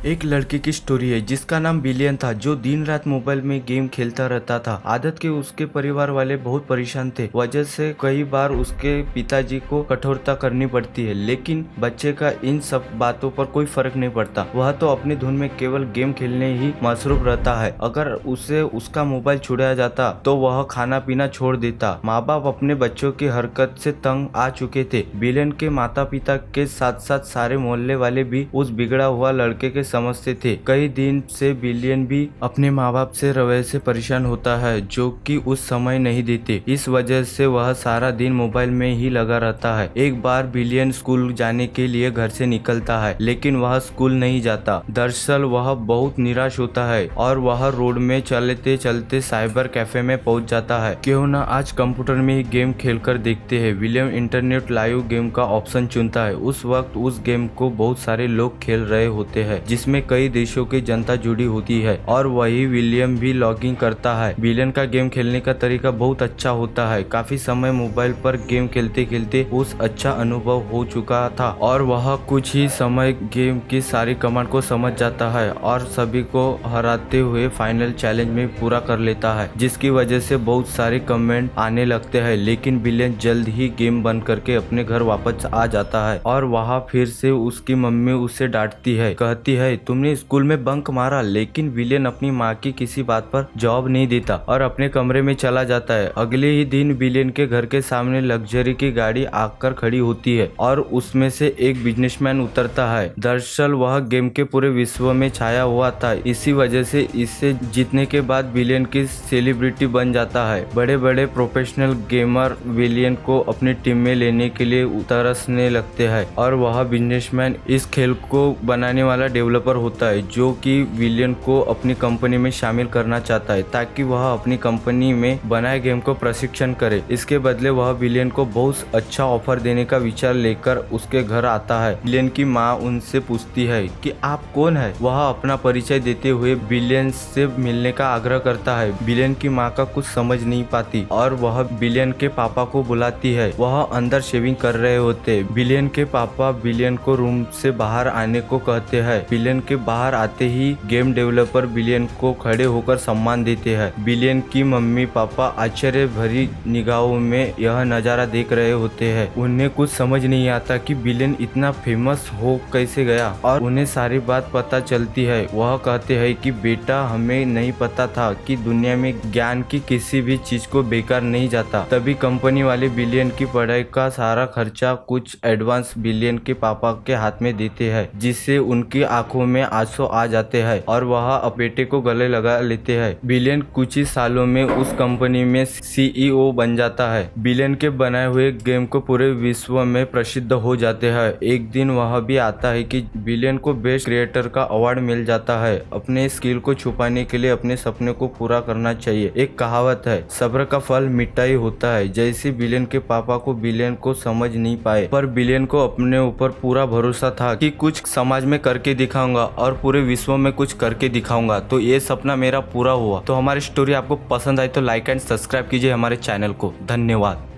एक लड़के की स्टोरी है जिसका नाम बिलियन था, जो दिन रात मोबाइल में गेम खेलता रहता था। आदत के उसके परिवार वाले बहुत परेशान थे, वजह से कई बार उसके पिताजी को कठोरता करनी पड़ती है, लेकिन बच्चे का इन सब बातों पर कोई फर्क नहीं पड़ता। वह तो अपनी धुन में केवल गेम खेलने ही मसरूफ रहता है। अगर उसे उसका मोबाइल छुड़ाया जाता तो वह खाना पीना छोड़ देता। माँ बाप अपने बच्चों की हरकत से तंग आ चुके थे। बिलियन के माता पिता के साथ साथ सारे मोहल्ले वाले भी उस बिगड़ा हुआ लड़के के समझते थे। कई दिन से बिलियन भी अपने माँ बाप से रवैये से परेशान होता है, जो कि उस समय नहीं देते। इस वजह से वह सारा दिन मोबाइल में ही लगा रहता है। एक बार बिलियन स्कूल जाने के लिए घर से निकलता है, लेकिन वह स्कूल नहीं जाता। दरअसल वह बहुत निराश होता है और वह रोड में चलते चलते साइबर कैफे में पहुंच जाता है। क्यों न आज कंप्यूटर में ही गेम खेलकर देखते हैं। विलियम इंटरनेट लाइव गेम का ऑप्शन चुनता है। उस वक्त उस गेम को बहुत सारे लोग खेल रहे होते हैं, जिसमें कई देशों की जनता जुड़ी होती है, और वही विलियम भी लॉगिंग करता है। विलियन का गेम खेलने का तरीका बहुत अच्छा होता है। काफी समय मोबाइल पर गेम खेलते खेलते उस अच्छा अनुभव हो चुका था और वह कुछ ही समय गेम की सारी कमांड को समझ जाता है और सभी को हराते हुए फाइनल चैलेंज में पूरा कर लेता है, जिसकी वजह से बहुत सारे कमेंट आने लगते हैं। लेकिन विलियन जल्द ही गेम बंद करके अपने घर वापस आ जाता है और वहाँ फिर से उसकी मम्मी उसे डांटती है, कहती है तुमने स्कूल में बंक मारा। लेकिन विलियन अपनी माँ की किसी बात पर जवाब नहीं देता और अपने कमरे में चला जाता है। अगले ही दिन विलियन के घर के सामने लग्जरी की गाड़ी आकर खड़ी होती है और उसमें से एक बिजनेसमैन उतरता है। दरअसल वह गेम के पूरे विश्व में छाया हुआ था, इसी वजह से इसे जीतने के बाद विलियन की सेलिब्रिटी बन जाता है। बड़े बड़े प्रोफेशनल गेमर विलियन को अपनी टीम में लेने के लिए तरसने लगते हैं और वह बिजनेसमैन इस खेल को बनाने वाला डेवलपर होता है, जो कि विलियन को अपनी कंपनी में शामिल करना चाहता है ताकि वह अपनी कंपनी में बनाए गेम को प्रशिक्षण करे। इसके बदले वह विलियन को बहुत अच्छा ऑफर देने का विचार लेकर उसके घर आता है। विलियन की माँ उनसे पूछती है कि आप कौन है। वह अपना परिचय देते हुए विलियन से मिलने का आग्रह करता है। विलियन की माँ का कुछ समझ नहीं पाती और वह विलियन के पापा को बुलाती है। वह अंदर शेविंग कर रहे होते। विलियन के पापा विलियन को रूम से बाहर आने को कहते हैं। विलियन के बाहर आते ही गेम डेवलपर विलियन को खड़े होकर सम्मान देते हैं। विलियन की मम्मी पापा आश्चर्य भरी निगाहों में यह नजारा देख रहे होते हैं। उन्हें कुछ समझ नहीं आता कि विलियन इतना फेमस हो कैसे गया और उन्हें सारी बात पता चलती है। वह कहते हैं कि बेटा, हमें नहीं पता था कि दुनिया में ज्ञान की किसी भी चीज को बेकार नहीं जाता। तभी कंपनी वाले विलियन की पढ़ाई का सारा खर्चा कुछ एडवांस विलियन के पापा के हाथ में देते हैं, जिससे उनकी आंखों में आंसू आ जाते हैं और वह बेटे को गले लगा लेते हैं। विलियन कुछ ही सालों में उस कंपनी में सीईओ बन जाता है। विलियन के बनाए हुए गेम को पूरे विश्व में प्रसिद्ध हो जाते हैं। एक दिन वह भी आता है कि विलियन को बेस्ट क्रिएटर का अवार्ड मिल जाता है। अपने स्किल को छुपाने के लिए अपने सपने को पूरा करना चाहिए। एक कहावत है, सब्र का फल मीठा ही होता है। जैसे विलियन के पापा को विलियन को समझ नहीं पाए, पर विलियन को अपने ऊपर पूरा भरोसा था कि कुछ समाज में करके दिखाऊंगा और पूरे विश्व में कुछ करके दिखाऊंगा। तो ये सपना मेरा पूरा हुआ। तो हमारी स्टोरी आपको पसंद आई तो लाइक एंड सब्सक्राइब कीजिए हमारे चैनल को। धन्यवाद।